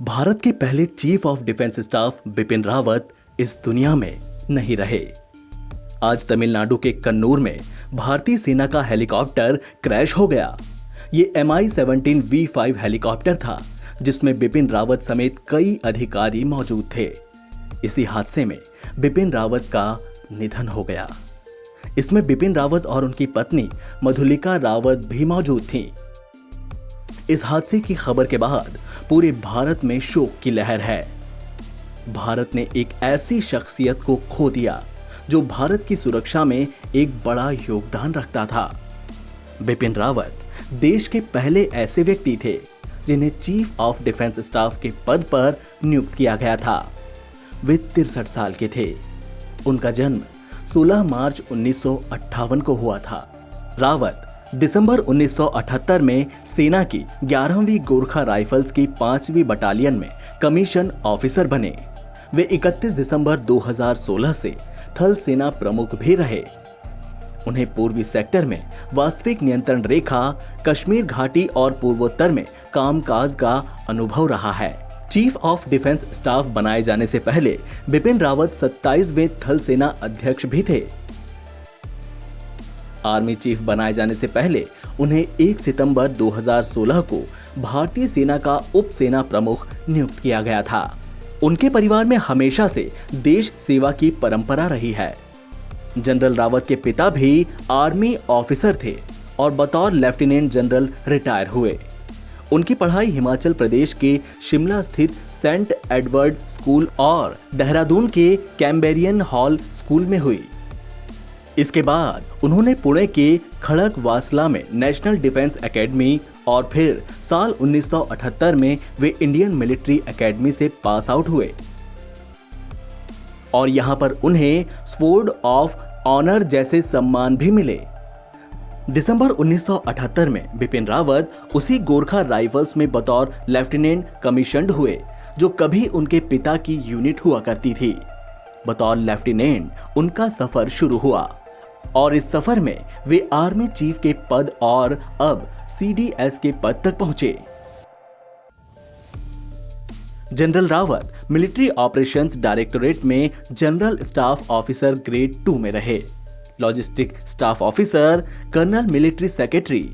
भारत के पहले chief of defence staff Bipin Rawat इस दुनिया में नहीं रहे। आज तमिलनाडु के कन्नूर में भारतीय सेना का हेलीकॉप्टर क्रैश हो गया। ये Mi-17V5 हेलीकॉप्टर था जिसमें बिपिन रावत समेत कई अधिकारी मौजूद थे। इसी हादसे में बिपिन रावत का निधन हो गया। इसमें बिपिन रावत और उनकी पत्नी मधुलिका रावत भी मौजूद थीं। इस हादसे की खबर के बाद पूरे भारत में शोक की लहर है। भारत ने एक ऐसी शख्सियत को खो दिया जो भारत की सुरक्षा में एक बड़ा योगदान रखता था। बिपिन रावत देश के पहले ऐसे व्यक्ति थे जिन्हें चीफ ऑफ डिफेंस स्टाफ के पद पर नियुक्त किया गया था। वे 63 साल के थे। उनका जन्म 16 मार्च 1958 को हुआ था। रावत दिसंबर 1978 में सेना की 11वीं गोरखा राइफल्स की 5वीं बटालियन में कमीशन ऑफिसर बने। वे 31 दिसंबर 2016 से थल सेना प्रमुख भी रहे। उन्हें पूर्वी सेक्टर में वास्तविक नियंत्रण रेखा, कश्मीर घाटी और पूर्वोत्तर में कामकाज का अनुभव रहा है। चीफ ऑफ डिफेंस स्टाफ बनाए जाने से पहले बिपिन रावत 27वें थल सेना अध्यक्ष भी थे। आर्मी चीफ बनाए जाने से पहले उन्हें 1 सितंबर 2016 को भारतीय सेना का उप सेना प्रमुख नियुक्त किया गया था। उनके परिवार में हमेशा से देश सेवा की परंपरा रही है। जनरल रावत के पिता भी आर्मी ऑफिसर थे और बतौर लेफ्टिनेंट जनरल रिटायर हुए। उनकी पढ़ाई हिमाचल प्रदेश के शिमला स्थित सेंट एडवर्ड स्कूल और देहरादून के कैम्बेरियन हॉल स्कूल में हुई। इसके बाद उन्होंने पुणे के खड़गवासला में नेशनल डिफेंस एकेडमी और फिर साल 1978 में वे इंडियन मिलिट्री एकेडमी से पास आउट हुए और यहां पर उन्हें स्वॉर्ड ऑफ ऑनर जैसे सम्मान भी मिले। दिसंबर 1978 में बिपिन रावत उसी गोरखा राइफल्स में बतौर लेफ्टिनेंट कमीशन्ड हुए जो कभी उनके पिता की यूनिट हुआ करती थी। बतौर लेफ्टिनेंट उनका सफर शुरू हुआ और इस सफर में वे आर्मी चीफ के पद और अब CDS के पद तक पहुंचे। General Rawat military operations directorate में जनरल स्टाफ ऑफिसर ग्रेड 2 में रहे। Logistic staff officer, colonel military secretary,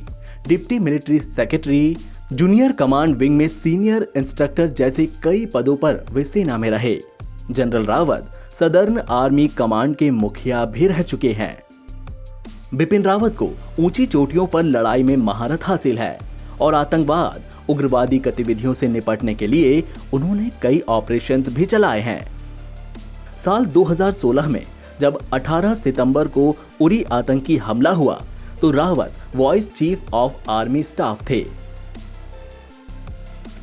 deputy military secretary, junior command wing में सीनियर इंस्ट्रक्टर जैसे कई पदों पर वे सेना में रहे। General Rawat southern army command के मुखिया भी रह चुके हैं। बिपिन रावत को ऊंची चोटियों पर लड़ाई में महारत हासिल है और आतंकवाद, उग्रवादी गतिविधियों से निपटने के लिए उन्होंने कई ऑपरेशंस भी चलाए हैं। साल 2016 में जब 18 सितंबर को उरी आतंकी हमला हुआ तो Rawat voice chief of army staff थे।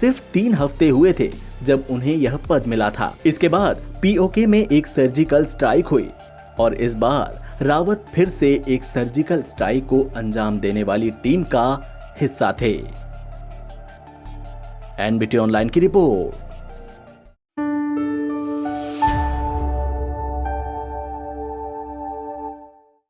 सिर्फ 3 हफ्ते हुए थे जब उन्हें यह पद मिला था। इसके बाद POK में एक सर्जिकल स्ट्राइक हुई और इस बार रावत फिर से एक सर्जिकल स्ट्राइक को अंजाम देने वाली टीम का हिस्सा थे। NBT ऑनलाइन की रिपोर्ट।